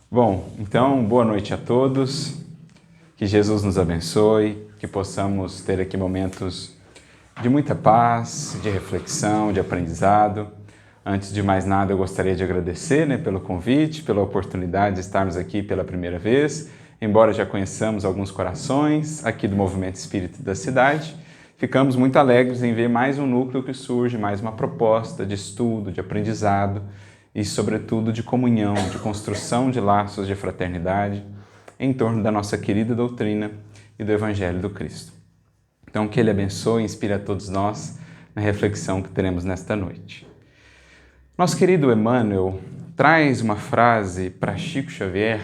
Bom, então, boa noite a todos, que Jesus nos abençoe, que possamos ter aqui momentos de muita paz, de reflexão, de aprendizado. Antes de mais nada, eu gostaria de agradecer pelo convite, pela oportunidade de estarmos aqui pela primeira vez. Embora já conheçamos alguns corações aqui do Movimento Espírita da cidade, ficamos muito alegres em ver mais um núcleo que surge, mais uma proposta de estudo, de aprendizado e, sobretudo, de comunhão, de construção de laços de fraternidade em torno da nossa querida doutrina e do Evangelho do Cristo. Então, que Ele abençoe e inspire a todos nós na reflexão que teremos nesta noite. Nosso querido Emmanuel traz uma frase para Chico Xavier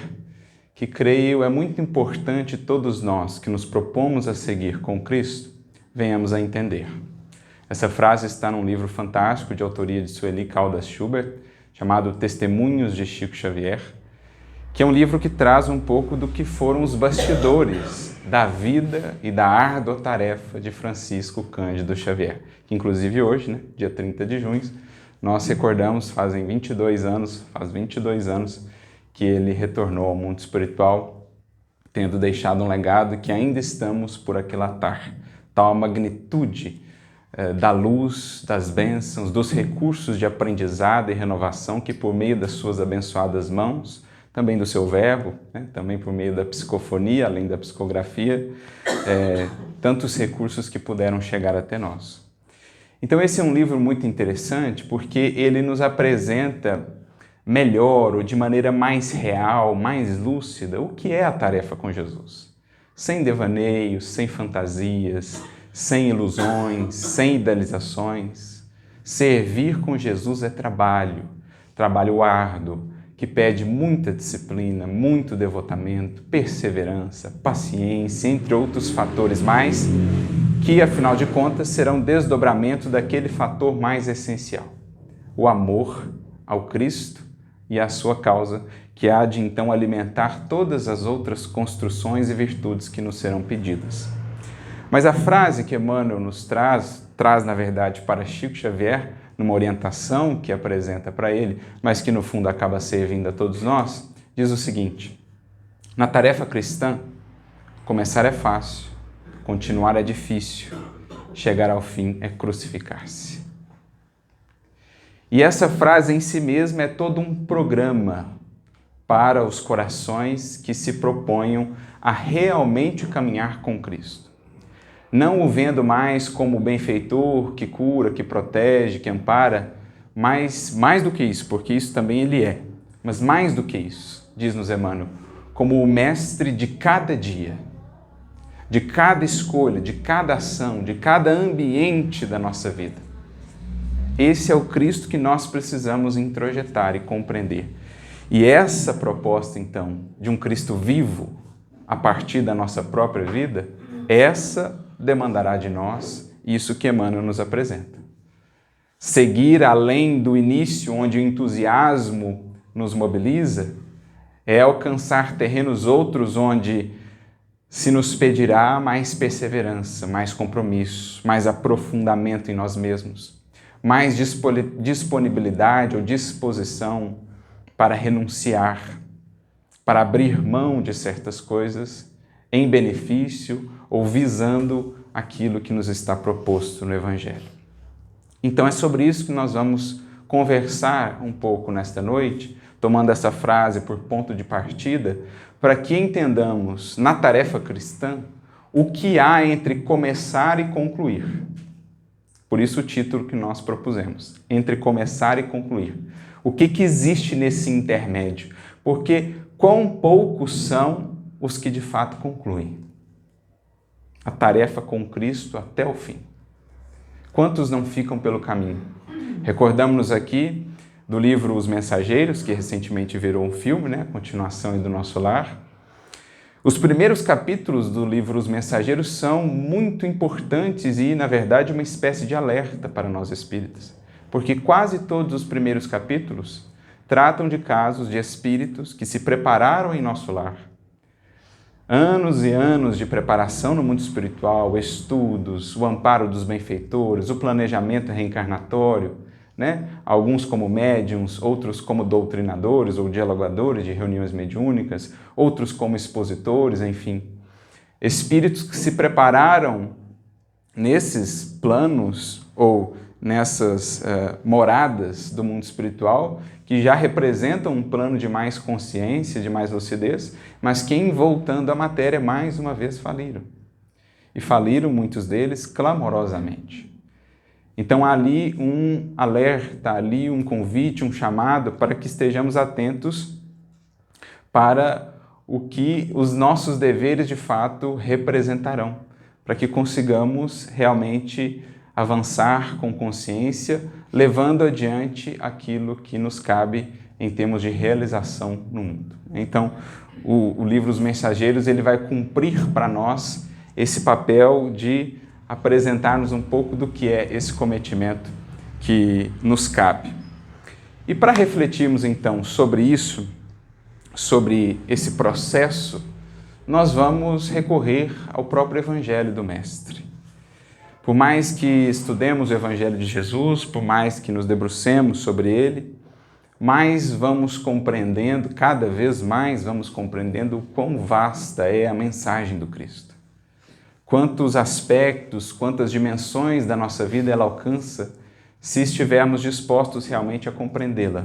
que, creio, é muito importante todos nós que nos propomos a seguir com Cristo venhamos a entender. Essa frase está num livro fantástico de autoria de Sueli Caldas Schubert, chamado Testemunhos de Chico Xavier, que é um livro que traz um pouco do que foram os bastidores da vida e da árdua tarefa de Francisco Cândido Xavier, que inclusive hoje, dia 30 de junho, nós recordamos, faz 22 anos que ele retornou ao mundo espiritual, tendo deixado um legado que ainda estamos por aquilatar, tal a magnitude da luz, das bênçãos, dos recursos de aprendizado e renovação que, por meio das suas abençoadas mãos, também do seu verbo, também por meio da psicofonia, além da psicografia, tantos recursos que puderam chegar até nós. Então esse é um livro muito interessante porque ele nos apresenta melhor ou de maneira mais real, mais lúcida, o que é a tarefa com Jesus. Sem devaneios, sem fantasias, sem ilusões, sem idealizações. Servir com Jesus é trabalho árduo, que pede muita disciplina, muito devotamento, perseverança, paciência, entre outros fatores mais, que, afinal de contas, serão desdobramento daquele fator mais essencial, o amor ao Cristo e à sua causa, que há de então alimentar todas as outras construções e virtudes que nos serão pedidas. Mas a frase que Emmanuel nos traz na verdade para Chico Xavier, numa orientação que apresenta para ele, mas que no fundo acaba servindo a todos nós, diz o seguinte: na tarefa cristã, começar é fácil, continuar é difícil, chegar ao fim é crucificar-se. E essa frase em si mesma é todo um programa para os corações que se proponham a realmente caminhar com Cristo. Não o vendo mais como o benfeitor que cura, que protege, que ampara, mas mais do que isso, porque isso também ele é. Mas mais do que isso, diz-nos Emmanuel, como o mestre de cada dia, de cada escolha, de cada ação, de cada ambiente da nossa vida. Esse é o Cristo que nós precisamos introjetar e compreender. E essa proposta, então, de um Cristo vivo, a partir da nossa própria vida, essa demandará de nós isso que Emmanuel nos apresenta. Seguir além do início, onde o entusiasmo nos mobiliza, é alcançar terrenos outros onde se nos pedirá mais perseverança, mais compromisso, mais aprofundamento em nós mesmos, mais disponibilidade ou disposição para renunciar, para abrir mão de certas coisas em benefício ou visando aquilo que nos está proposto no Evangelho. Então é sobre isso que nós vamos conversar um pouco nesta noite, tomando essa frase por ponto de partida, para que entendamos na tarefa cristã o que há entre começar e concluir. Por isso o título que nós propusemos, Entre Começar e Concluir. O que existe nesse intermédio? Porque quão poucos são os que de fato concluem a tarefa com Cristo até o fim. Quantos não ficam pelo caminho? Recordamos-nos aqui do livro Os Mensageiros, que recentemente virou um filme, a continuação do Nosso Lar. Os primeiros capítulos do livro Os Mensageiros são muito importantes e, na verdade, uma espécie de alerta para nós espíritas, porque quase todos os primeiros capítulos tratam de casos de espíritos que se prepararam em nosso lar. Anos e anos de preparação no mundo espiritual, estudos, o amparo dos benfeitores, o planejamento reencarnatório, né? Alguns como médiuns, outros como doutrinadores ou dialogadores de reuniões mediúnicas, outros como expositores, enfim. Espíritos que se prepararam nesses planos ou nessas moradas do mundo espiritual, que já representam um plano de mais consciência, de mais lucidez, mas que, voltando à matéria, mais uma vez faliram. E faliram, muitos deles, clamorosamente. Então, há ali um alerta, ali um convite, um chamado para que estejamos atentos para o que os nossos deveres de fato representarão, para que consigamos realmente avançar com consciência, levando adiante aquilo que nos cabe em termos de realização no mundo. Então, o livro Os Mensageiros ele vai cumprir para nós esse papel de apresentar-nos um pouco do que é esse cometimento que nos cabe. E para refletirmos então sobre isso, sobre esse processo, nós vamos recorrer ao próprio Evangelho do Mestre. Por mais que estudemos o Evangelho de Jesus, por mais que nos debrucemos sobre ele, mais vamos compreendendo, cada vez mais vamos compreendendo o quão vasta é a mensagem do Cristo. Quantos aspectos, quantas dimensões da nossa vida ela alcança, se estivermos dispostos realmente a compreendê-la,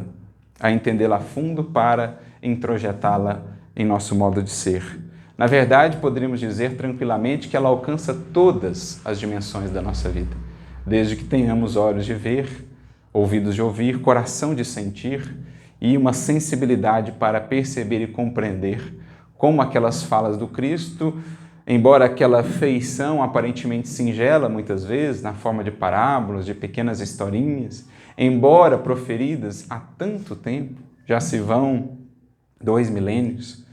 a entendê-la a fundo para introjetá-la em nosso modo de ser. Na verdade, poderíamos dizer tranquilamente que ela alcança todas as dimensões da nossa vida, desde que tenhamos olhos de ver, ouvidos de ouvir, coração de sentir e uma sensibilidade para perceber e compreender como aquelas falas do Cristo, embora aquela feição aparentemente singela muitas vezes, na forma de parábolas, de pequenas historinhas, embora proferidas há tanto tempo, já se vão 2 milênios,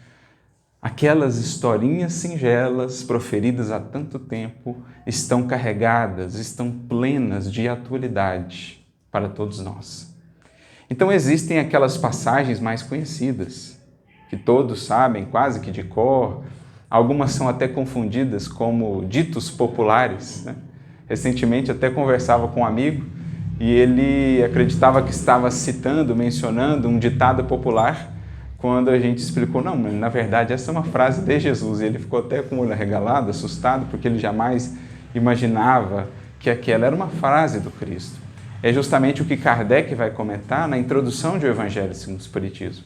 aquelas historinhas singelas proferidas há tanto tempo estão carregadas, estão plenas de atualidade para todos nós. Então existem aquelas passagens mais conhecidas, que todos sabem quase que de cor, algumas são até confundidas como ditos populares, né? Recentemente até conversava com um amigo e ele acreditava que estava citando, mencionando um ditado popular, quando a gente explicou, não, na verdade essa é uma frase de Jesus, e ele ficou até com o olho arregalado, assustado, porque ele jamais imaginava que aquela era uma frase do Cristo. É justamente o que Kardec vai comentar na introdução de O Evangelho segundo o Espiritismo.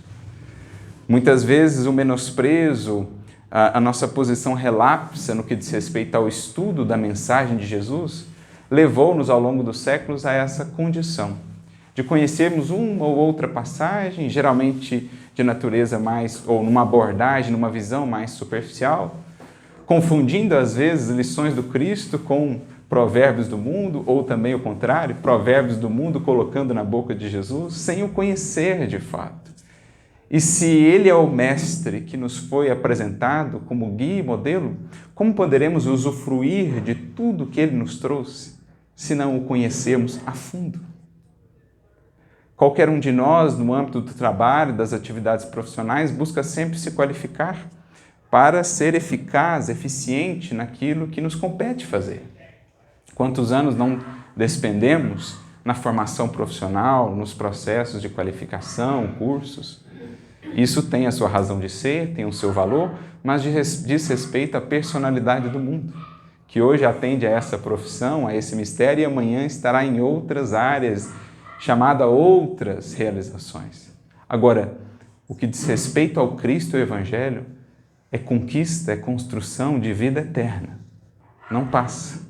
Muitas vezes o menosprezo, a nossa posição relapsa no que diz respeito ao estudo da mensagem de Jesus, levou-nos ao longo dos séculos a essa condição de conhecermos uma ou outra passagem, geralmente de natureza mais, ou numa abordagem, numa visão mais superficial, confundindo às vezes lições do Cristo com provérbios do mundo, ou também o contrário, provérbios do mundo colocando na boca de Jesus, sem o conhecer de fato. E se ele é o mestre que nos foi apresentado como guia e modelo, como poderemos usufruir de tudo que ele nos trouxe, se não o conhecermos a fundo? Qualquer um de nós, no âmbito do trabalho, das atividades profissionais, busca sempre se qualificar para ser eficaz, eficiente naquilo que nos compete fazer. Quantos anos não despendemos na formação profissional, nos processos de qualificação, cursos? Isso tem a sua razão de ser, tem o seu valor, mas diz respeito à personalidade do mundo, que hoje atende a essa profissão, a esse mistério, e amanhã estará em outras áreas, chamado a outras realizações. Agora, o que diz respeito ao Cristo e ao Evangelho é conquista, é construção de vida eterna. Não passa.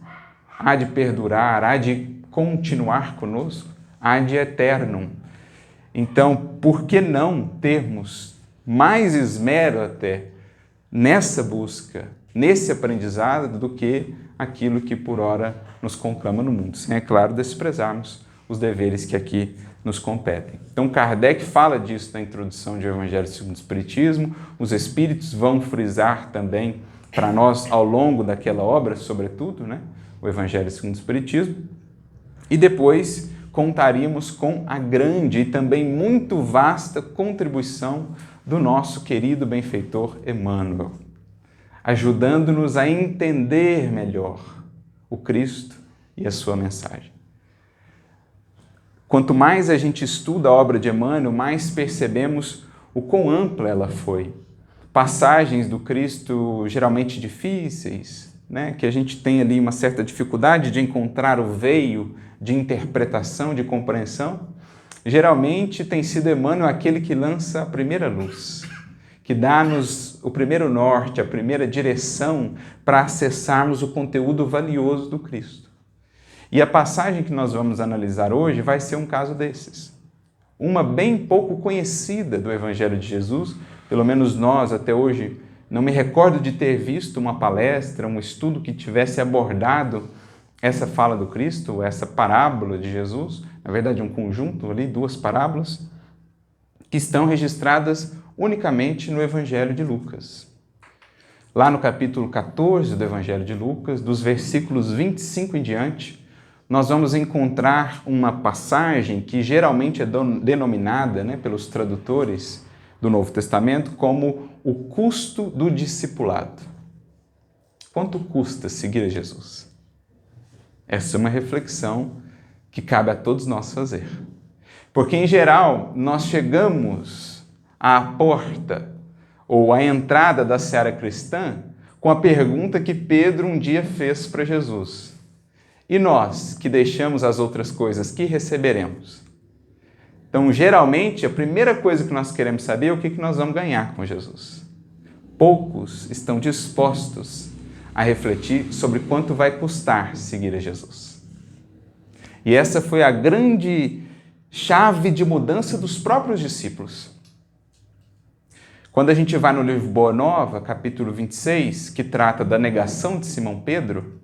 Há de perdurar, há de continuar conosco, há de eternum. Então, por que não termos mais esmero até nessa busca, nesse aprendizado, do que aquilo que por ora nos conclama no mundo? Sem, é claro, desprezarmos os deveres que aqui nos competem. Então, Kardec fala disso na introdução de O Evangelho segundo o Espiritismo. Os Espíritos vão frisar também para nós ao longo daquela obra, sobretudo, né? O Evangelho segundo o Espiritismo. E depois contaríamos com a grande e também muito vasta contribuição do nosso querido benfeitor Emmanuel, ajudando-nos a entender melhor o Cristo e a sua mensagem. Quanto mais a gente estuda a obra de Emmanuel, mais percebemos o quão ampla ela foi. Passagens do Cristo geralmente difíceis, né? Que a gente tem ali uma certa dificuldade de encontrar o veio de interpretação, de compreensão. Geralmente tem sido Emmanuel aquele que lança a primeira luz, que dá-nos o primeiro norte, a primeira direção para acessarmos o conteúdo valioso do Cristo. E a passagem que nós vamos analisar hoje vai ser um caso desses. Uma bem pouco conhecida do Evangelho de Jesus, pelo menos nós até hoje não me recordo de ter visto uma palestra, um estudo que tivesse abordado essa fala do Cristo, essa parábola de Jesus, na verdade um conjunto ali, duas parábolas, que estão registradas unicamente no Evangelho de Lucas. Lá no capítulo 14 do Evangelho de Lucas, dos versículos 25 em diante, nós vamos encontrar uma passagem que geralmente é denominada, pelos tradutores do Novo Testamento como o custo do discipulado. Quanto custa seguir a Jesus? Essa é uma reflexão que cabe a todos nós fazer. Porque, em geral, nós chegamos à porta ou à entrada da seara cristã com a pergunta que Pedro um dia fez para Jesus. E nós, que deixamos as outras coisas, que receberemos? Então, geralmente, a primeira coisa que nós queremos saber é o que nós vamos ganhar com Jesus. Poucos estão dispostos a refletir sobre quanto vai custar seguir a Jesus. E essa foi a grande chave de mudança dos próprios discípulos. Quando a gente vai no livro Boa Nova, capítulo 26, que trata da negação de Simão Pedro,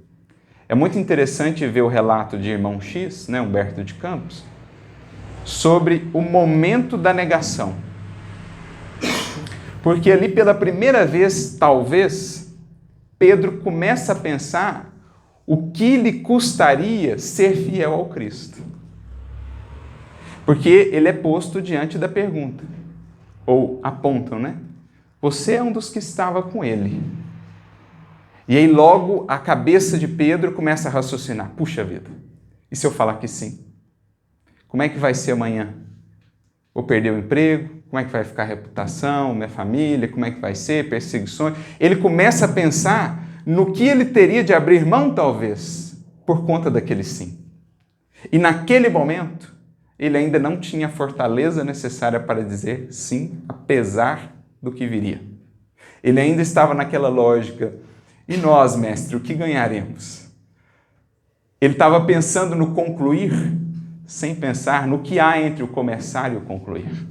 é muito interessante ver o relato de irmão X, Humberto de Campos, sobre o momento da negação. Porque ali pela primeira vez, talvez, Pedro começa a pensar o que lhe custaria ser fiel ao Cristo. Porque ele é posto diante da pergunta, ou apontam, Você é um dos que estava com ele. E aí logo a cabeça de Pedro começa a raciocinar, puxa vida, e se eu falar que sim? Como é que vai ser amanhã? Vou perder o emprego? Como é que vai ficar a reputação, minha família? Como é que vai ser? Perseguições? Ele começa a pensar no que ele teria de abrir mão, talvez, por conta daquele sim. E naquele momento, ele ainda não tinha a fortaleza necessária para dizer sim, apesar do que viria. Ele ainda estava naquela lógica, e nós, mestre, o que ganharemos? Ele estava pensando no concluir, sem pensar no que há entre o começar e o concluir.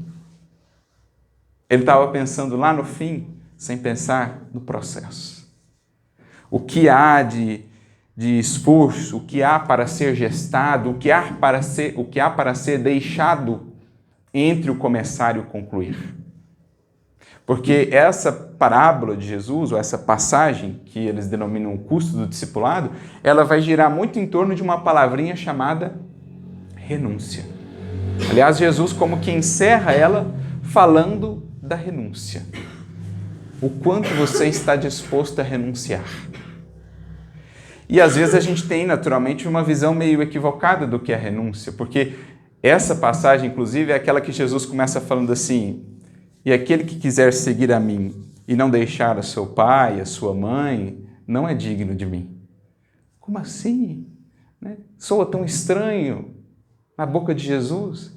Ele estava pensando lá no fim, sem pensar no processo. O que há de esforço, o que há para ser gestado, o que há para ser deixado entre o começar e o concluir. Porque essa parábola de Jesus, ou essa passagem, que eles denominam o custo do discipulado, ela vai girar muito em torno de uma palavrinha chamada renúncia. Aliás, Jesus como que encerra ela falando da renúncia. O quanto você está disposto a renunciar. E às vezes a gente tem naturalmente uma visão meio equivocada do que é a renúncia, porque essa passagem, inclusive, é aquela que Jesus começa falando assim, e aquele que quiser seguir a mim e não deixar a seu pai, a sua mãe, não é digno de mim. Como assim? Soa tão estranho na boca de Jesus.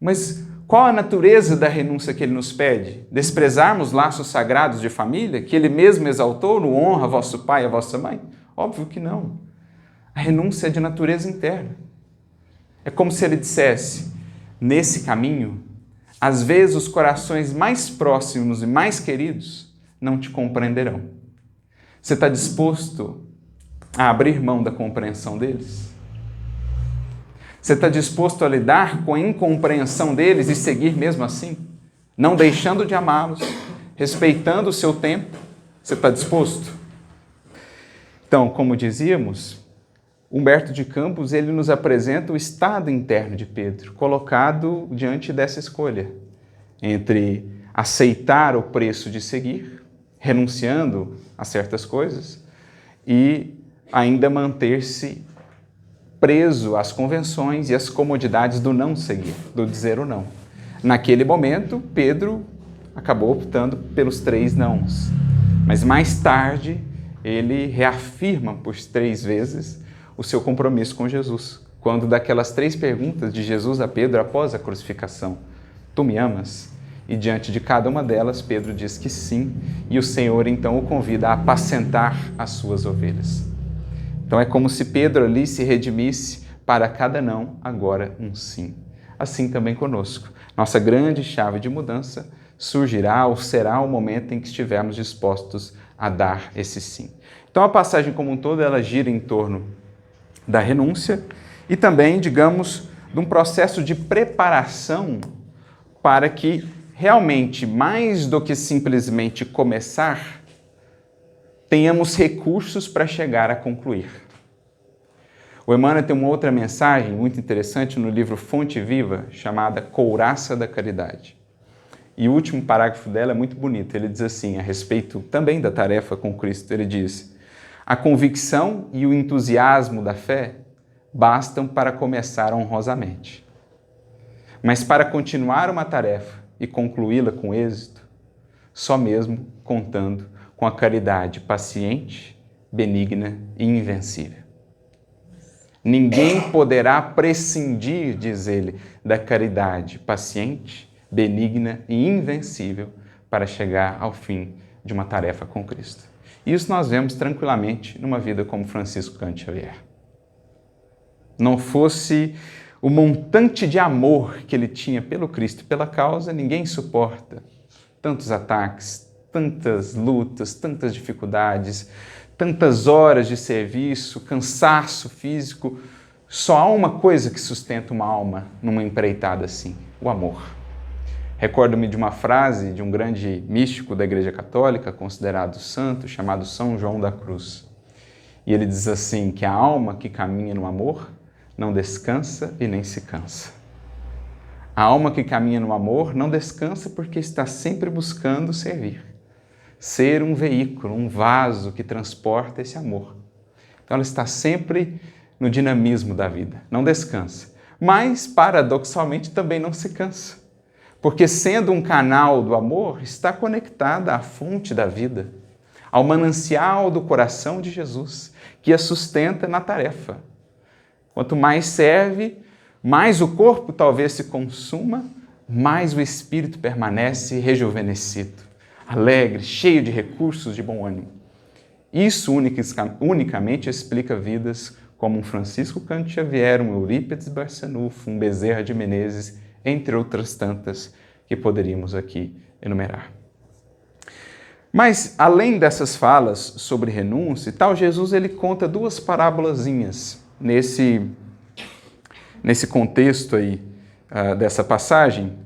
Mas qual a natureza da renúncia que ele nos pede? Desprezarmos laços sagrados de família, que ele mesmo exaltou no honra a vosso pai e a vossa mãe? Óbvio que não. A renúncia é de natureza interna. É como se ele dissesse, nesse caminho, às vezes os corações mais próximos e mais queridos não te compreenderão. Você está disposto a abrir mão da compreensão deles? Você está disposto a lidar com a incompreensão deles e seguir mesmo assim? Não deixando de amá-los, respeitando o seu tempo? Você está disposto? Então, como dizíamos, Humberto de Campos ele nos apresenta o estado interno de Pedro, colocado diante dessa escolha, entre aceitar o preço de seguir, renunciando a certas coisas, e ainda manter-se preso às convenções e às comodidades do não seguir, do dizer o não. Naquele momento, Pedro acabou optando pelos 3 nãos. Mas mais tarde, ele reafirma por 3 vezes o seu compromisso com Jesus. Quando daquelas 3 perguntas de Jesus a Pedro após a crucificação, tu me amas? E diante de cada uma delas, Pedro diz que sim, e o Senhor então o convida a apacentar as suas ovelhas. Então é como se Pedro ali se redimisse para cada não, agora um sim. Assim também conosco. Nossa grande chave de mudança surgirá ou será o momento em que estivermos dispostos a dar esse sim. Então a passagem como um todo, ela gira em torno da renúncia e também, digamos, de um processo de preparação para que realmente, mais do que simplesmente começar, tenhamos recursos para chegar a concluir. O Emmanuel tem uma outra mensagem muito interessante no livro Fonte Viva, chamada Couraça da Caridade. E o último parágrafo dela é muito bonito. Ele diz assim, a respeito também da tarefa com Cristo, ele diz: a convicção e o entusiasmo da fé bastam para começar honrosamente. Mas para continuar uma tarefa e concluí-la com êxito, só mesmo contando com a caridade paciente, benigna e invencível. Ninguém poderá prescindir, diz ele, da caridade paciente, benigna e invencível para chegar ao fim de uma tarefa com Cristo. Isso nós vemos tranquilamente numa vida como Francisco Cândido Xavier. Não fosse o montante de amor que ele tinha pelo Cristo e pela causa, ninguém suporta tantos ataques, tantas lutas, tantas dificuldades, tantas horas de serviço, cansaço físico. Só há uma coisa que sustenta uma alma numa empreitada assim: o amor. Recordo-me de uma frase de um grande místico da Igreja Católica, considerado santo, chamado São João da Cruz. E ele diz assim, que a alma que caminha no amor não descansa e nem se cansa. A alma que caminha no amor não descansa porque está sempre buscando servir. Ser um veículo, um vaso que transporta esse amor. Então ela está sempre no dinamismo da vida, não descansa. Mas, paradoxalmente, também não se cansa. Porque sendo um canal do amor, está conectada à fonte da vida, ao manancial do coração de Jesus, que a sustenta na tarefa. Quanto mais serve, mais o corpo talvez se consuma, mais o espírito permanece rejuvenescido, alegre, cheio de recursos de bom ânimo. Isso unicamente explica vidas como um Francisco Cândido Xavier, um Eurípides Barçanufo, um Bezerra de Menezes, entre outras tantas que poderíamos aqui enumerar. Mas, além dessas falas sobre renúncia e tal, Jesus ele conta 2 parábolazinhas nesse contexto aí dessa passagem,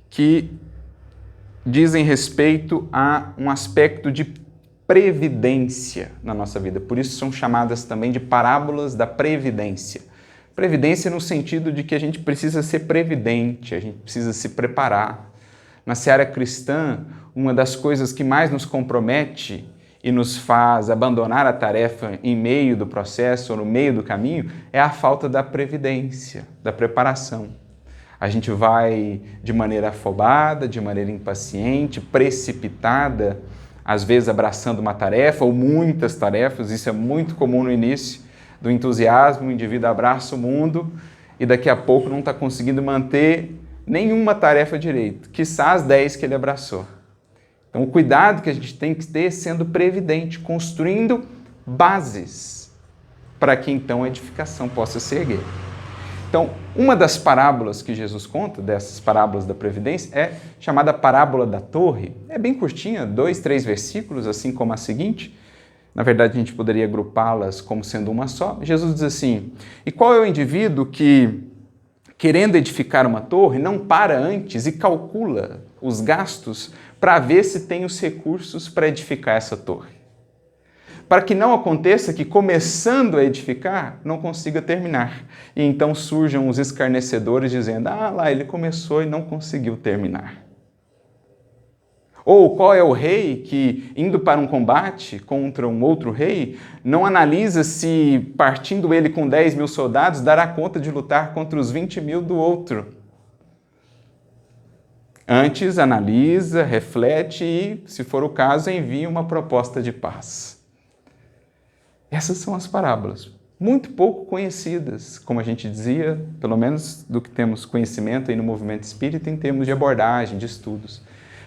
que dizem respeito a um aspecto de previdência na nossa vida. Por isso são chamadas também de parábolas da previdência. Previdência no sentido de que a gente precisa ser previdente, a gente precisa se preparar. Na seara cristã, uma das coisas que mais nos compromete e nos faz abandonar a tarefa em meio do processo ou no meio do caminho é a falta da previdência, da preparação. A gente vai de maneira afobada, de maneira impaciente, precipitada, às vezes abraçando uma tarefa ou muitas tarefas. Isso é muito comum no início do entusiasmo. O indivíduo abraça o mundo e daqui a pouco não está conseguindo manter nenhuma tarefa direito, quiçá as 10 que ele abraçou. Então, o cuidado que a gente tem que ter sendo previdente, construindo bases para que então a edificação possa se erguer. Então, uma das parábolas que Jesus conta, dessas parábolas da previdência, é chamada parábola da torre. É bem curtinha, 2, 3 versículos, assim como a seguinte. Na verdade, a gente poderia agrupá-las como sendo uma só. Jesus diz assim: e qual é o indivíduo que, querendo edificar uma torre, não para antes e calcula os gastos para ver se tem os recursos para edificar essa torre? Para que não aconteça que, começando a edificar, não consiga terminar. E então surjam os escarnecedores dizendo: ah, lá ele começou e não conseguiu terminar. Ou qual é o rei que, indo para um combate contra um outro rei, não analisa se, partindo ele com 10 mil soldados, dará conta de lutar contra os 20 mil do outro? Antes, analisa, reflete e, se for o caso, envia uma proposta de paz. Essas são as parábolas, muito pouco conhecidas, como a gente dizia, pelo menos do que temos conhecimento aí no movimento espírita em termos de abordagem, de estudos,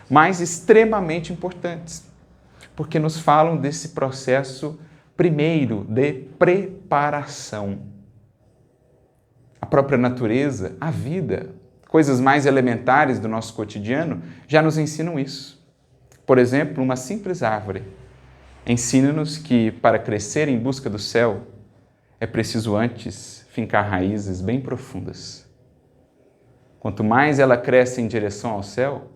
mas extremamente importantes, porque nos falam desse processo primeiro de preparação. A própria natureza, a vida, coisas mais elementares do nosso cotidiano já nos ensinam isso. Por exemplo, uma simples árvore ensina-nos que para crescer em busca do céu é preciso antes fincar raízes bem profundas. Quanto mais ela cresce em direção ao céu,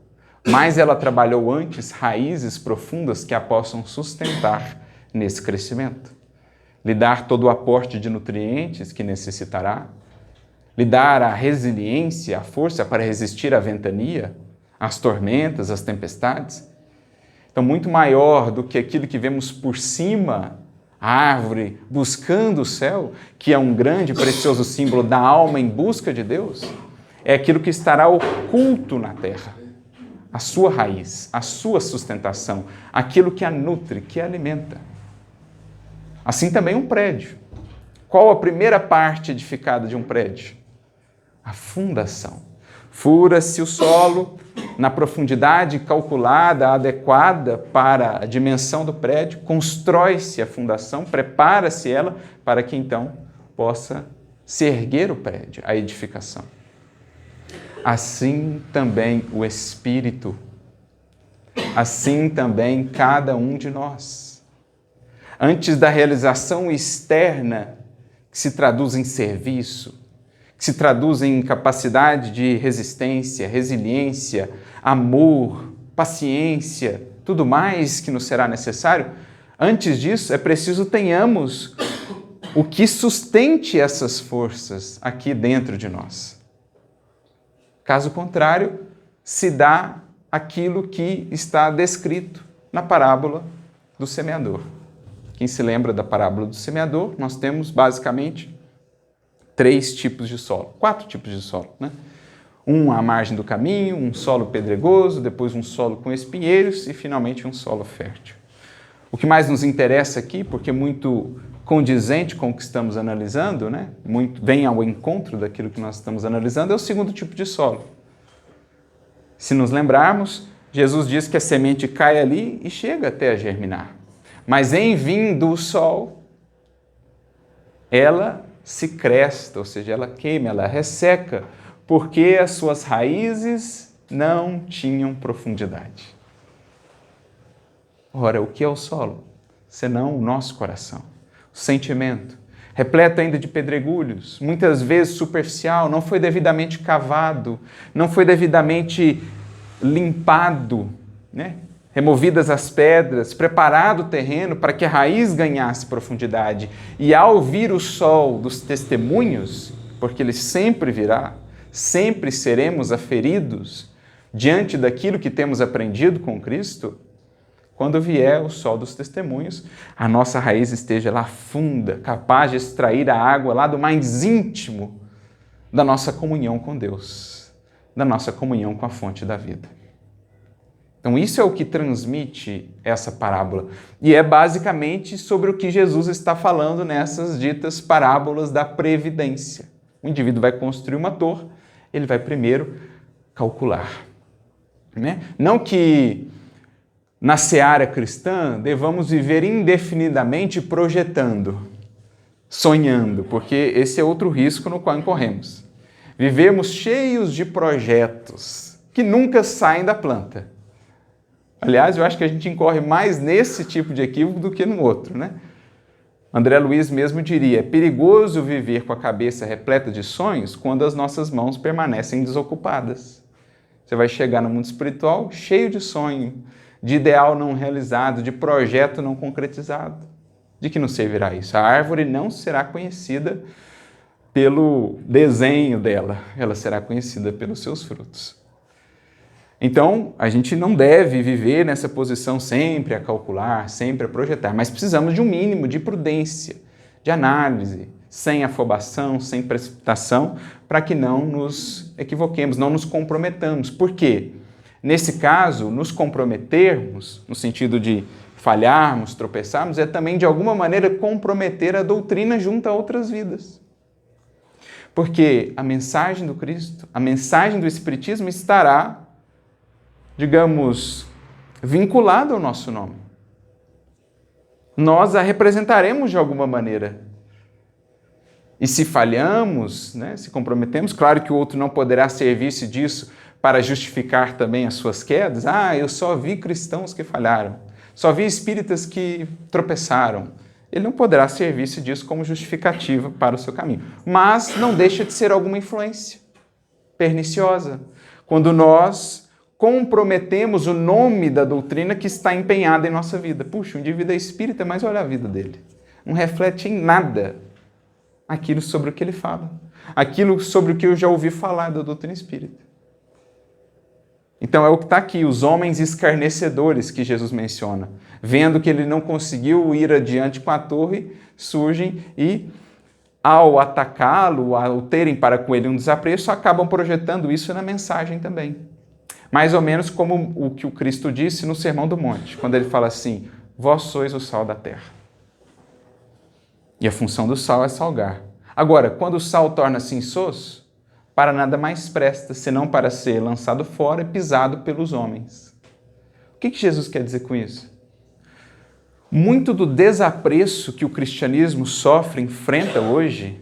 mais ela trabalhou antes raízes profundas que a possam sustentar nesse crescimento. Lhe dar todo o aporte de nutrientes que necessitará, lhe dar a resiliência, a força para resistir à ventania, às tormentas, às tempestades. Então, muito maior do que aquilo que vemos por cima, a árvore buscando o céu, que é um grande e precioso símbolo da alma em busca de Deus, é aquilo que estará oculto na terra. A sua raiz, a sua sustentação, aquilo que a nutre, que a alimenta. Assim também um prédio. Qual a primeira parte edificada de um prédio? A fundação. Fura-se o solo na profundidade calculada, adequada para a dimensão do prédio, constrói-se a fundação, prepara-se ela para que então possa se erguer o prédio, a edificação. Assim também o Espírito, assim também cada um de nós. Antes da realização externa, que se traduz em serviço, que se traduz em capacidade de resistência, resiliência, amor, paciência, tudo mais que nos será necessário, antes disso é preciso tenhamos o que sustente essas forças aqui dentro de nós. Caso contrário, se dá aquilo que está descrito na parábola do semeador. Quem se lembra da parábola do semeador, nós temos basicamente 3 tipos de solo, 4 tipos de solo, né? Um à margem do caminho, um solo pedregoso, depois um solo com espinheiros e finalmente um solo fértil. O que mais nos interessa aqui, porque é muito condizente com o que estamos analisando, né? Vem ao encontro daquilo que nós estamos analisando, é o segundo tipo de solo. Se nos lembrarmos, Jesus diz que a semente cai ali e chega até a germinar. Mas em vindo o sol, ela se cresta, ou seja, ela queima, ela resseca, porque as suas raízes não tinham profundidade. Ora, o que é o solo? Senão o nosso coração, o sentimento, repleto ainda de pedregulhos, muitas vezes superficial, não foi devidamente cavado, não foi devidamente limpado, né? Removidas as pedras, preparado o terreno para que a raiz ganhasse profundidade. E ao vir o sol dos testemunhos, porque ele sempre virá, sempre seremos aferidos diante daquilo que temos aprendido com Cristo, quando vier o sol dos testemunhos, a nossa raiz esteja lá funda, capaz de extrair a água lá do mais íntimo da nossa comunhão com Deus, da nossa comunhão com a fonte da vida. Então isso é o que transmite essa parábola. E é basicamente sobre o que Jesus está falando nessas ditas parábolas da previdência. O indivíduo vai construir uma torre, ele vai primeiro calcular, né? Não que na seara cristã devamos viver indefinidamente projetando, sonhando, porque esse é outro risco no qual incorremos. Vivemos cheios de projetos que nunca saem da planta. Aliás, eu acho que a gente incorre mais nesse tipo de equívoco do que no outro, né? André Luiz mesmo diria, é perigoso viver com a cabeça repleta de sonhos quando as nossas mãos permanecem desocupadas. Você vai chegar no mundo espiritual cheio de sonho, de ideal não realizado, de projeto não concretizado. De que nos servirá isso? A árvore não será conhecida pelo desenho dela, ela será conhecida pelos seus frutos. Então, a gente não deve viver nessa posição sempre a calcular, sempre a projetar, mas precisamos de um mínimo de prudência, de análise, sem afobação, sem precipitação, para que não nos equivoquemos, não nos comprometamos. Por quê? Nesse caso, nos comprometermos, no sentido de falharmos, tropeçarmos, é também, de alguma maneira, comprometer a doutrina junto a outras vidas. Porque a mensagem do Cristo, a mensagem do Espiritismo estará, digamos, vinculada ao nosso nome. Nós a representaremos de alguma maneira. E se falhamos, né, se comprometemos, claro que o outro não poderá servir-se disso para justificar também as suas quedas. Eu só vi cristãos que falharam, só vi espíritas que tropeçaram. Ele não poderá servir-se disso como justificativa para o seu caminho. Mas não deixa de ser alguma influência perniciosa, quando nós comprometemos o nome da doutrina que está empenhada em nossa vida. Puxa, o indivíduo é espírita, mas olha a vida dele. Não reflete em nada aquilo sobre o que ele fala, aquilo sobre o que eu já ouvi falar da doutrina espírita. Então é o que está aqui, os homens escarnecedores que Jesus menciona. Vendo que ele não conseguiu ir adiante com a torre, surgem e, ao atacá-lo, ao terem para com ele um desapreço, acabam projetando isso na mensagem também. Mais ou menos como o que o Cristo disse no Sermão do Monte, quando ele fala assim: vós sois o sal da terra. E a função do sal é salgar. Agora, quando o sal torna-se insosso, para nada mais presta, senão para ser lançado fora e pisado pelos homens. O que Jesus quer dizer com isso? Muito do desapreço que o cristianismo sofre, enfrenta hoje,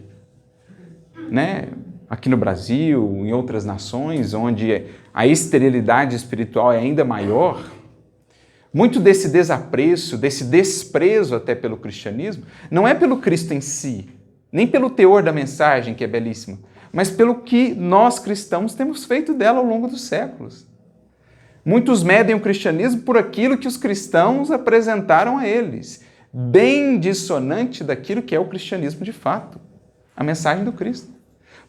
né, aqui no Brasil, em outras nações, onde a esterilidade espiritual é ainda maior, muito desse desapreço, desse desprezo até pelo cristianismo, não é pelo Cristo em si, nem pelo teor da mensagem, que é belíssima, mas pelo que nós cristãos temos feito dela ao longo dos séculos. Muitos medem o cristianismo por aquilo que os cristãos apresentaram a eles, bem dissonante daquilo que é o cristianismo de fato, a mensagem do Cristo.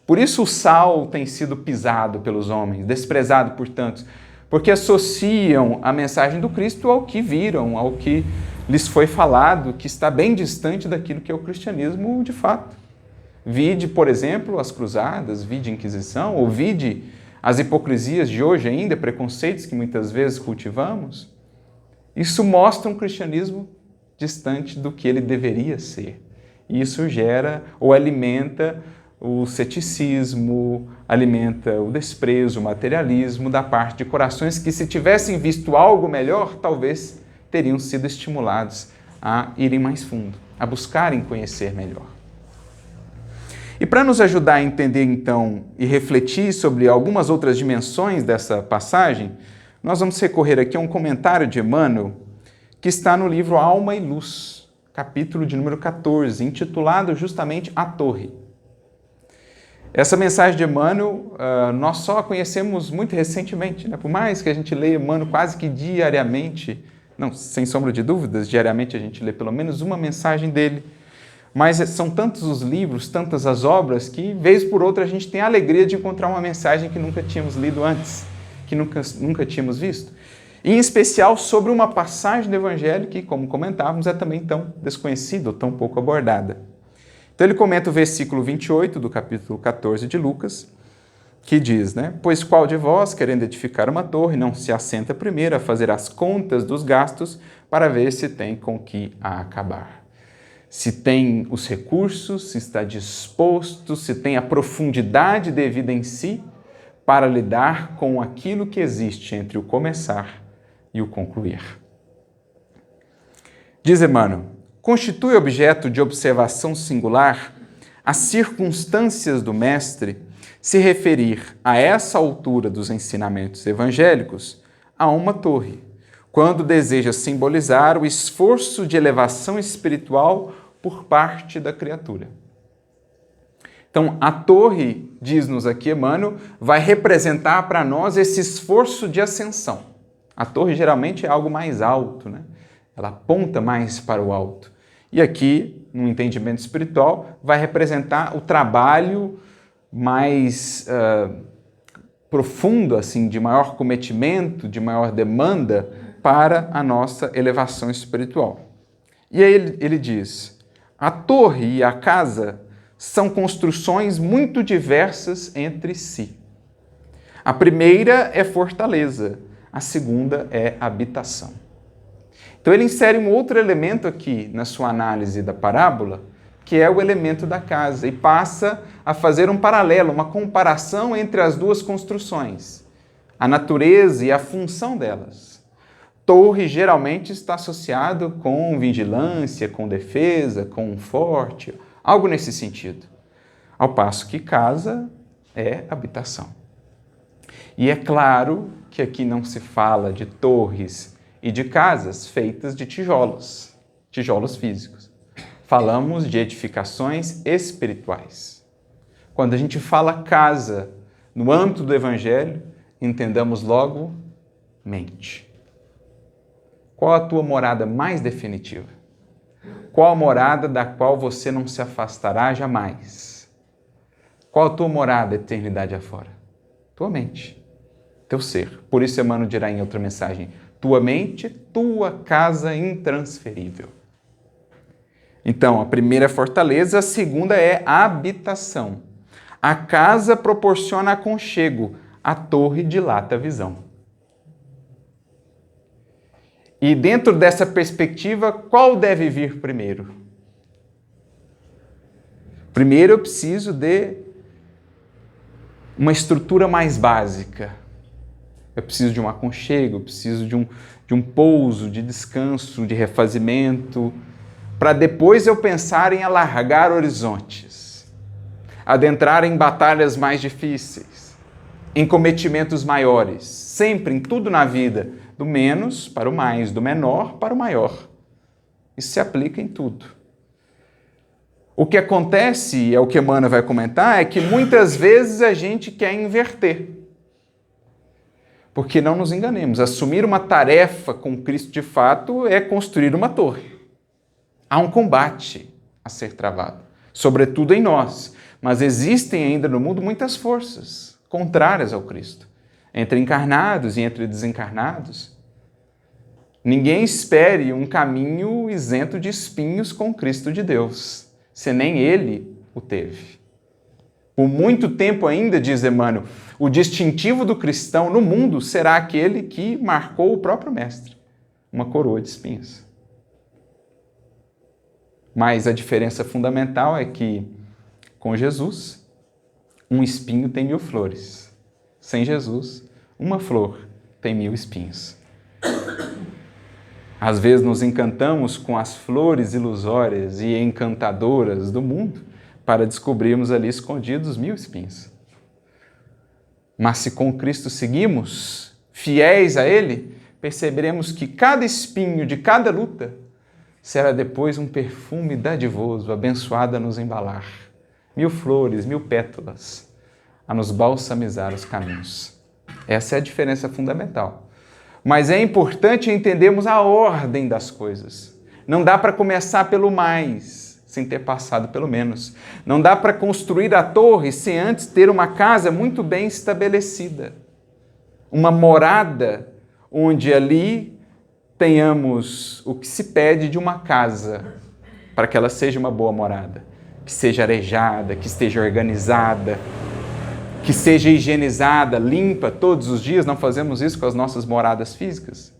Por isso o sal tem sido pisado pelos homens, desprezado por tantos, porque associam a mensagem do Cristo ao que viram, ao que lhes foi falado, que está bem distante daquilo que é o cristianismo de fato. Vide, por exemplo, as cruzadas, vide a Inquisição, ou vide as hipocrisias de hoje ainda, preconceitos que muitas vezes cultivamos. Isso mostra um cristianismo distante do que ele deveria ser. E isso gera ou alimenta o ceticismo, alimenta o desprezo, o materialismo da parte de corações que, se tivessem visto algo melhor, talvez teriam sido estimulados a irem mais fundo, a buscarem conhecer melhor. E para nos ajudar a entender, então, e refletir sobre algumas outras dimensões dessa passagem, nós vamos recorrer aqui a um comentário de Emmanuel, que está no livro Alma e Luz, capítulo de número 14, intitulado justamente A Torre. Essa mensagem de Emmanuel, nós só a conhecemos muito recentemente, né? Por mais que a gente leia Emmanuel quase que diariamente, não, sem sombra de dúvidas, diariamente a gente lê pelo menos uma mensagem dele, mas são tantos os livros, tantas as obras, que, vez por outra, a gente tem a alegria de encontrar uma mensagem que nunca tínhamos lido antes, que nunca tínhamos visto. E, em especial, sobre uma passagem do Evangelho que, como comentávamos, é também tão desconhecida, ou tão pouco abordada. Então ele comenta o versículo 28 do capítulo 14 de Lucas, que diz, né? Pois qual de vós, querendo edificar uma torre, não se assenta primeiro a fazer as contas dos gastos para ver se tem com que a acabar? Se tem os recursos, se está disposto, se tem a profundidade devida em si para lidar com aquilo que existe entre o começar e o concluir. Diz Emmanuel: constitui objeto de observação singular as circunstâncias do mestre se referir a essa altura dos ensinamentos evangélicos a uma torre, quando deseja simbolizar o esforço de elevação espiritual por parte da criatura. Então, a torre, diz-nos aqui Emmanuel, vai representar para nós esse esforço de ascensão. A torre geralmente é algo mais alto, né? Ela aponta mais para o alto. E aqui, no entendimento espiritual, vai representar o trabalho mais profundo, assim, de maior cometimento, de maior demanda para a nossa elevação espiritual. E aí ele diz: a torre e a casa são construções muito diversas entre si. A primeira é fortaleza, a segunda é habitação. Então ele insere um outro elemento aqui na sua análise da parábola, que é o elemento da casa, e passa a fazer um paralelo, uma comparação entre as duas construções, a natureza e a função delas. Torre geralmente está associado com vigilância, com defesa, com um forte, algo nesse sentido. Ao passo que casa é habitação. E é claro que aqui não se fala de torres e de casas feitas de tijolos físicos. Falamos de edificações espirituais. Quando a gente fala casa no âmbito do Evangelho, entendamos logo mente. Qual a tua morada mais definitiva? Qual a morada da qual você não se afastará jamais? Qual a tua morada eternidade afora? Tua mente, teu ser. Por isso Emmanuel dirá em outra mensagem: tua mente, tua casa intransferível. Então, a primeira é fortaleza, a segunda é habitação. A casa proporciona aconchego, a torre dilata a visão. E dentro dessa perspectiva, qual deve vir primeiro? Primeiro eu preciso de uma estrutura mais básica. Eu preciso de um aconchego, eu preciso de um pouso, de descanso, de refazimento, para depois eu pensar em alargar horizontes, adentrar em batalhas mais difíceis, em cometimentos maiores, sempre em tudo na vida, do menos para o mais, do menor para o maior. Isso se aplica em tudo. O que acontece, é o que Emmanuel vai comentar, é que muitas vezes a gente quer inverter. Porque não nos enganemos, assumir uma tarefa com Cristo de fato é construir uma torre. Há um combate a ser travado, sobretudo em nós, mas existem ainda no mundo muitas forças contrárias ao Cristo, entre encarnados e entre desencarnados. Ninguém espere um caminho isento de espinhos com Cristo de Deus, se nem ele o teve. Por muito tempo ainda, diz Emmanuel, o distintivo do cristão no mundo será aquele que marcou o próprio Mestre, uma coroa de espinhos. Mas a diferença fundamental é que, com Jesus, um espinho tem 1000 flores. Sem Jesus, uma flor tem 1000 espinhos. Às vezes nos encantamos com as flores ilusórias e encantadoras do mundo para descobrirmos ali escondidos 1000 espinhos. Mas se com Cristo seguimos, fiéis a Ele, perceberemos que cada espinho de cada luta será depois um perfume dadivoso, abençoado a nos embalar. 1000 flores, 1000 pétalas, a nos balsamizar os caminhos. Essa é a diferença fundamental. Mas é importante entendermos a ordem das coisas. Não dá para começar pelo mais, sem ter passado pelo menos. Não dá para construir a torre sem antes ter uma casa muito bem estabelecida. Uma morada onde ali tenhamos o que se pede de uma casa, para que ela seja uma boa morada, que seja arejada, que esteja organizada, que seja higienizada, limpa todos os dias. Não fazemos isso com as nossas moradas físicas?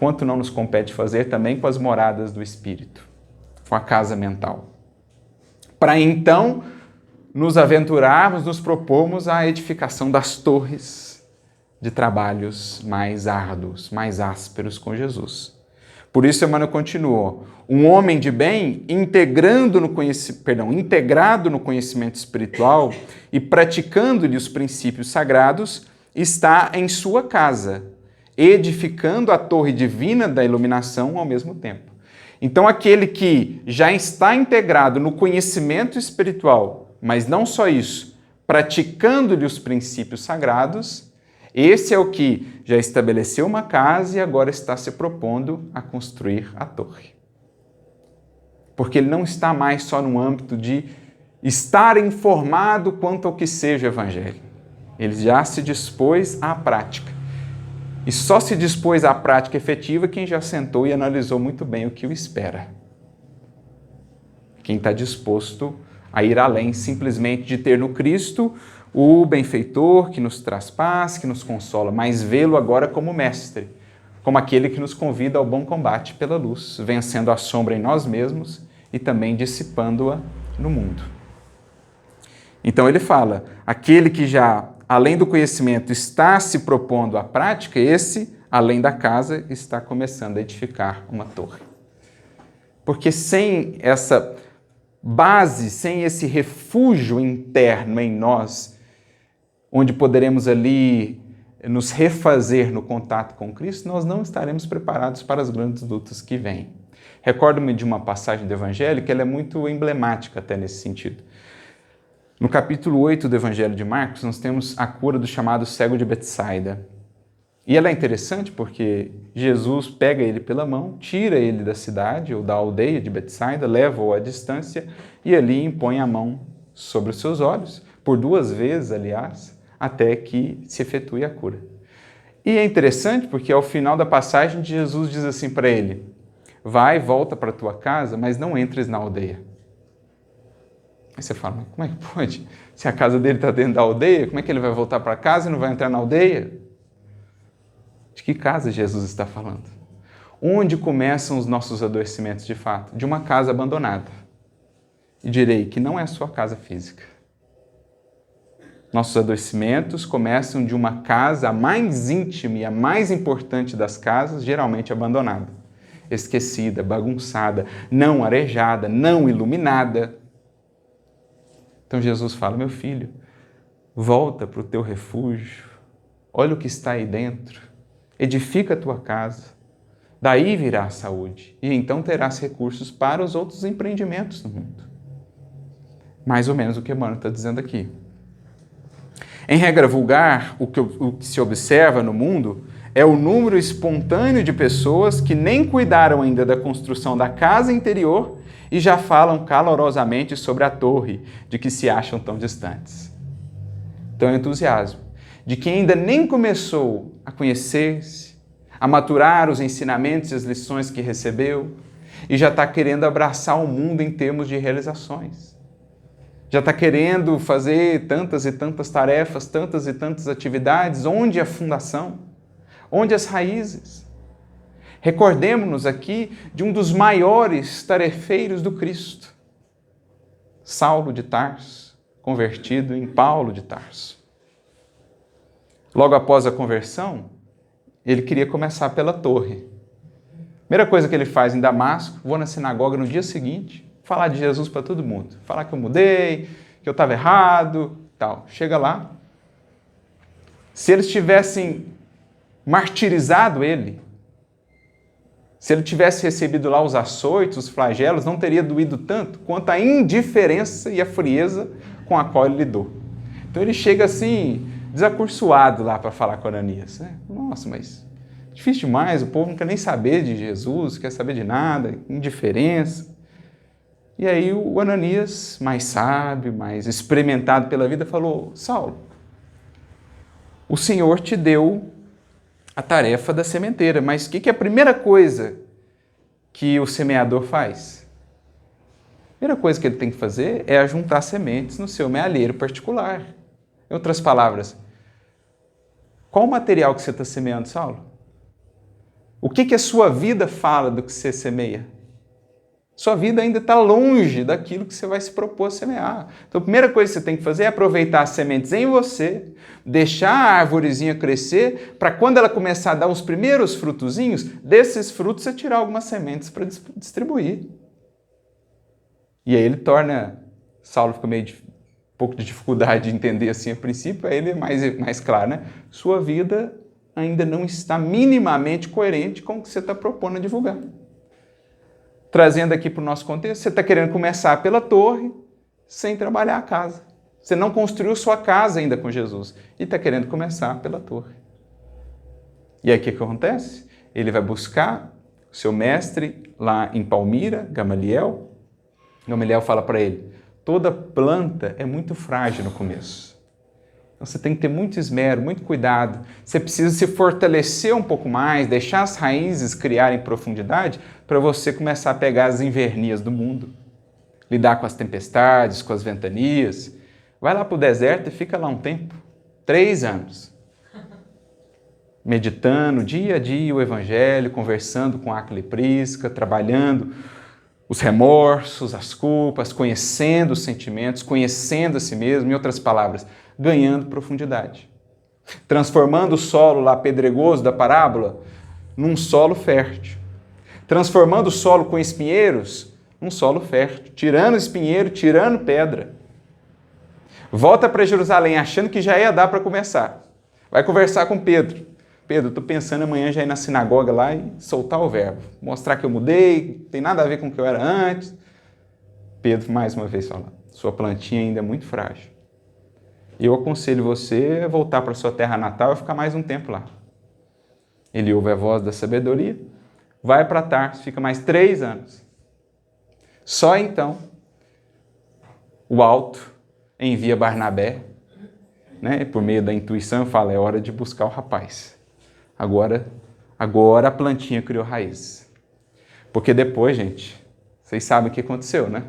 Quanto não nos compete fazer também com as moradas do espírito, com a casa mental. Para então nos aventurarmos, nos propormos à edificação das torres de trabalhos mais árduos, mais ásperos com Jesus. Por isso, Emmanuel continuou: um homem de bem, integrado no conhecimento espiritual e praticando-lhe os princípios sagrados, está em sua casa, edificando a torre divina da iluminação ao mesmo tempo. Então, aquele que já está integrado no conhecimento espiritual, mas não só isso, praticando-lhe os princípios sagrados, esse é o que já estabeleceu uma casa e agora está se propondo a construir a torre. Porque ele não está mais só no âmbito de estar informado quanto ao que seja o Evangelho. Ele já se dispôs à prática. E só se dispôs à prática efetiva quem já sentou e analisou muito bem o que o espera. Quem está disposto a ir além simplesmente de ter no Cristo o benfeitor que nos traz paz, que nos consola, mas vê-lo agora como mestre, como aquele que nos convida ao bom combate pela luz, vencendo a sombra em nós mesmos e também dissipando-a no mundo. Então ele fala, aquele que já, além do conhecimento, está se propondo à prática, esse, além da casa, está começando a edificar uma torre. Porque sem essa base, sem esse refúgio interno em nós, onde poderemos ali nos refazer no contato com Cristo, nós não estaremos preparados para as grandes lutas que vêm. Recordo-me de uma passagem do Evangelho que ela é muito emblemática até nesse sentido. No capítulo 8 do Evangelho de Marcos, nós temos a cura do chamado cego de Betsaida. E ela é interessante porque Jesus pega ele pela mão, tira ele da cidade ou da aldeia de Betsaida, leva-o à distância e ali impõe a mão sobre os seus olhos, por 2 vezes, aliás, até que se efetue a cura. E é interessante porque ao final da passagem Jesus diz assim para ele, vai, volta para a tua casa, mas não entres na aldeia. Aí você fala, mas como é que pode? Se a casa dele está dentro da aldeia, como é que ele vai voltar para casa e não vai entrar na aldeia? De que casa Jesus está falando? Onde começam os nossos adoecimentos de fato? De uma casa abandonada. E direi que não é a sua casa física. Nossos adoecimentos começam de uma casa a mais íntima e a mais importante das casas, geralmente abandonada, esquecida, bagunçada, não arejada, não iluminada. Então Jesus fala, meu filho, volta para o teu refúgio, olha o que está aí dentro, edifica a tua casa, daí virá a saúde e então terás recursos para os outros empreendimentos no mundo. Mais ou menos o que Emmanuel está dizendo aqui. Em regra vulgar, o que se observa no mundo é o número espontâneo de pessoas que nem cuidaram ainda da construção da casa interior e já falam calorosamente sobre a torre de que se acham tão distantes. Então, é o entusiasmo de quem ainda nem começou a conhecer-se, a maturar os ensinamentos e as lições que recebeu e já está querendo abraçar o mundo em termos de realizações. Já está querendo fazer tantas e tantas tarefas, tantas e tantas atividades. Onde a fundação? Onde as raízes? Recordemos-nos aqui de um dos maiores tarefeiros do Cristo, Saulo de Tarso, convertido em Paulo de Tarso. Logo após a conversão, ele queria começar pela torre. Primeira coisa que ele faz em Damasco, vou na sinagoga no dia seguinte, falar de Jesus para todo mundo. Falar que eu mudei, que eu estava errado, tal. Chega lá. Se eles tivessem martirizado ele, se ele tivesse recebido lá os açoites, os flagelos, não teria doído tanto quanto a indiferença e a frieza com a qual ele lidou. Então ele chega assim, desacursoado lá para falar com Ananias. Nossa, mas difícil demais, o povo não quer nem saber de Jesus, não quer saber de nada, indiferença. E aí o Ananias, mais sábio, mais experimentado pela vida, falou, Saulo, o Senhor te deu a tarefa da sementeira, mas o que é a primeira coisa que o semeador faz? A primeira coisa que ele tem que fazer é ajuntar sementes no seu mealheiro particular. Em outras palavras, qual o material que você está semeando, Saulo? O que a sua vida fala do que você semeia? Sua vida ainda está longe daquilo que você vai se propor a semear. Então, a primeira coisa que você tem que fazer é aproveitar as sementes em você, deixar a arvorezinha crescer, para quando ela começar a dar os primeiros frutozinhos, desses frutos você tirar algumas sementes para distribuir. E aí ele torna, Saulo fica meio um pouco de dificuldade de entender assim a princípio, aí ele é mais claro, né? Sua vida ainda não está minimamente coerente com o que você está propondo a divulgar. Trazendo aqui para o nosso contexto, você está querendo começar pela torre sem trabalhar a casa. Você não construiu sua casa ainda com Jesus e está querendo começar pela torre. E aí o que acontece? Ele vai buscar o seu mestre lá em Palmira, Gamaliel. Gamaliel fala para ele, toda planta é muito frágil no começo. Então você tem que ter muito esmero, muito cuidado. Você precisa se fortalecer um pouco mais, deixar as raízes criarem profundidade para você começar a pegar as invernias do mundo. Lidar com as tempestades, com as ventanias. Vai lá para o deserto e fica lá um tempo. 3 anos. Meditando dia a dia o Evangelho, conversando com Áquila e Prisca, trabalhando os remorsos, as culpas, conhecendo os sentimentos, conhecendo a si mesmo, em outras palavras, ganhando profundidade. Transformando o solo lá pedregoso da parábola num solo fértil. Transformando o solo com espinheiros num solo fértil. Tirando espinheiro, tirando pedra. Volta para Jerusalém achando que já ia dar para começar. Vai conversar com Pedro. Pedro, estou pensando amanhã já ir na sinagoga lá e soltar o verbo. Mostrar que eu mudei, não tem nada a ver com o que eu era antes. Pedro, mais uma vez, fala, sua plantinha ainda é muito frágil. Eu aconselho você a voltar para sua terra natal e ficar mais um tempo lá. Ele ouve a voz da sabedoria, vai para Tarso, fica mais 3 anos. Só então, o alto envia Barnabé, né, por meio da intuição, fala, é hora de buscar o rapaz. Agora a plantinha criou raiz. Porque depois, gente, vocês sabem o que aconteceu, né?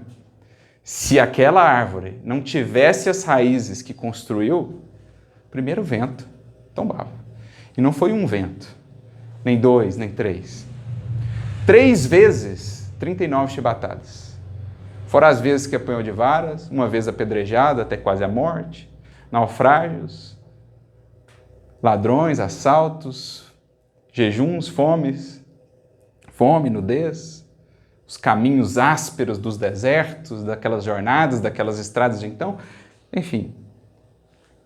Se aquela árvore não tivesse as raízes que construiu, primeiro o vento tombava. E não foi um vento, nem 2, nem 3. 3 vezes, 39 chibatadas. Fora as vezes que apanhou de varas, uma vez apedrejado até quase a morte, naufrágios, ladrões, assaltos, jejuns, fome, nudez, os caminhos ásperos dos desertos, daquelas jornadas, daquelas estradas de então, enfim,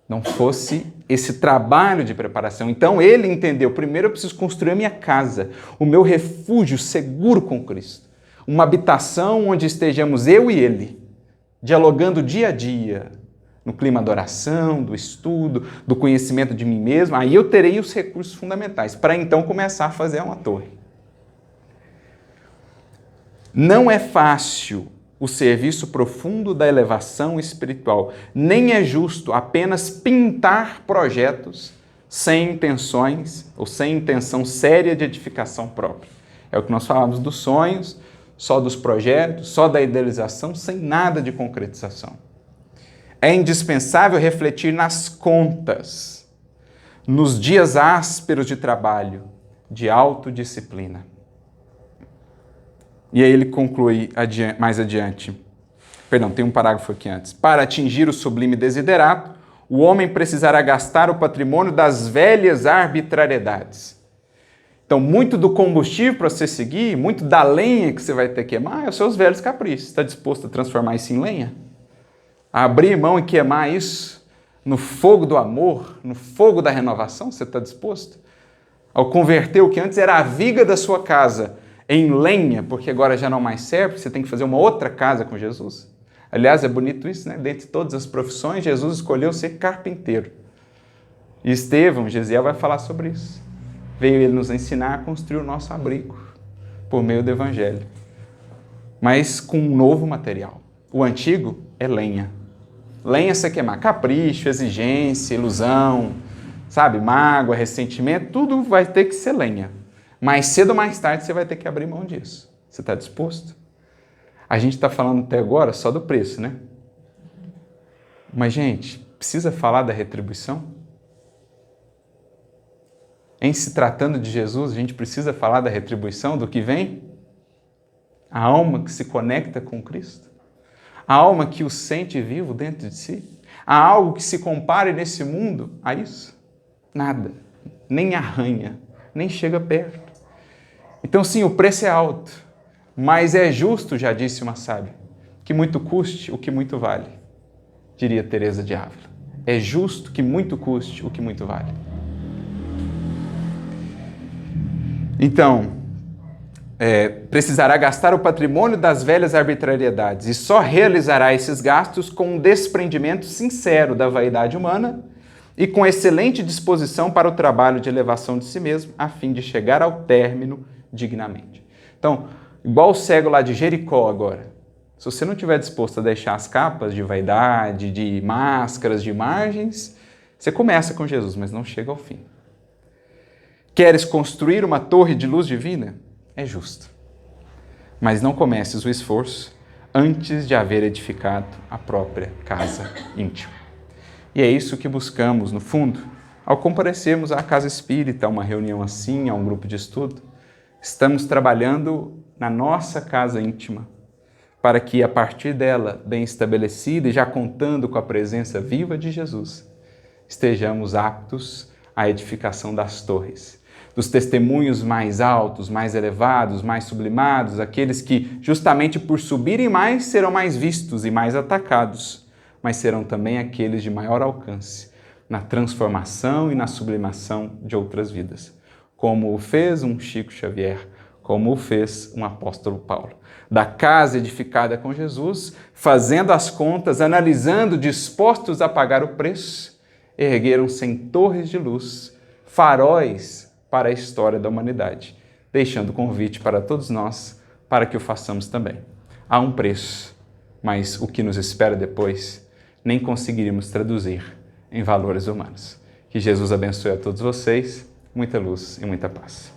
não fosse esse trabalho de preparação. Então ele entendeu, primeiro eu preciso construir a minha casa, o meu refúgio seguro com Cristo, uma habitação onde estejamos eu e ele, dialogando dia a dia, no clima da oração, do estudo, do conhecimento de mim mesmo, aí eu terei os recursos fundamentais para então começar a fazer uma torre. Não é fácil o serviço profundo da elevação espiritual, nem é justo apenas pintar projetos sem intenções ou sem intenção séria de edificação própria. É o que nós falamos dos sonhos, só dos projetos, só da idealização, sem nada de concretização. É indispensável refletir nas contas, nos dias ásperos de trabalho, de autodisciplina. E aí ele conclui mais adiante. Perdão, tem um parágrafo aqui antes. Para atingir o sublime desiderato, o homem precisará gastar o patrimônio das velhas arbitrariedades. Então, muito do combustível para você seguir, muito da lenha que você vai ter que queimar, é os seus velhos caprichos. Você está disposto a transformar isso em lenha? A abrir mão e queimar isso no fogo do amor, no fogo da renovação? Você está disposto? Ao converter o que antes era a viga da sua casa em lenha, porque agora já não mais serve, você tem que fazer uma outra casa com Jesus. Aliás, é bonito isso, né? Dentre todas as profissões, Jesus escolheu ser carpinteiro. E Estevão, Gesiel, vai falar sobre isso. Veio ele nos ensinar a construir o nosso abrigo por meio do Evangelho. Mas com um novo material. O antigo é lenha. Lenha você queimar. Capricho, exigência, ilusão, sabe? Mágoa, ressentimento, tudo vai ter que ser lenha. Mais cedo ou mais tarde você vai ter que abrir mão disso. Você está disposto? A gente está falando até agora só do preço, né? Mas, gente, precisa falar da retribuição? Em se tratando de Jesus, a gente precisa falar da retribuição, do que vem? A alma que se conecta com Cristo? A alma que o sente vivo dentro de si? Há algo que se compare nesse mundo a isso? Nada. Nem arranha, nem chega perto. Então, sim, o preço é alto, mas é justo, já disse uma sábia, que muito custe o que muito vale, diria Teresa de Ávila. É justo que muito custe o que muito vale. Então, precisará gastar o patrimônio das velhas arbitrariedades e só realizará esses gastos com um desprendimento sincero da vaidade humana e com excelente disposição para o trabalho de elevação de si mesmo, a fim de chegar ao término dignamente. Então, igual o cego lá de Jericó agora, se você não estiver disposto a deixar as capas de vaidade, de máscaras, de imagens, Você começa com Jesus, mas não chega ao fim. Queres construir uma torre de luz divina? É justo. Mas não comeces o esforço antes de haver edificado a própria casa íntima. E é isso que buscamos, no fundo, ao comparecermos à casa espírita, a uma reunião assim, a um grupo de estudo. Estamos trabalhando na nossa casa íntima, para que, a partir dela, bem estabelecida e já contando com a presença viva de Jesus, estejamos aptos à edificação das torres, dos testemunhos mais altos, mais elevados, mais sublimados, aqueles que, justamente por subirem mais, serão mais vistos e mais atacados, mas serão também aqueles de maior alcance na transformação e na sublimação de outras vidas, como o fez um Chico Xavier, como o fez um apóstolo Paulo. Da casa edificada com Jesus, fazendo as contas, analisando, dispostos a pagar o preço, ergueram-se em torres de luz, faróis para a história da humanidade, deixando o convite para todos nós, para que o façamos também. Há um preço, mas o que nos espera depois, nem conseguiríamos traduzir em valores humanos. Que Jesus abençoe a todos vocês, muita luz e muita paz.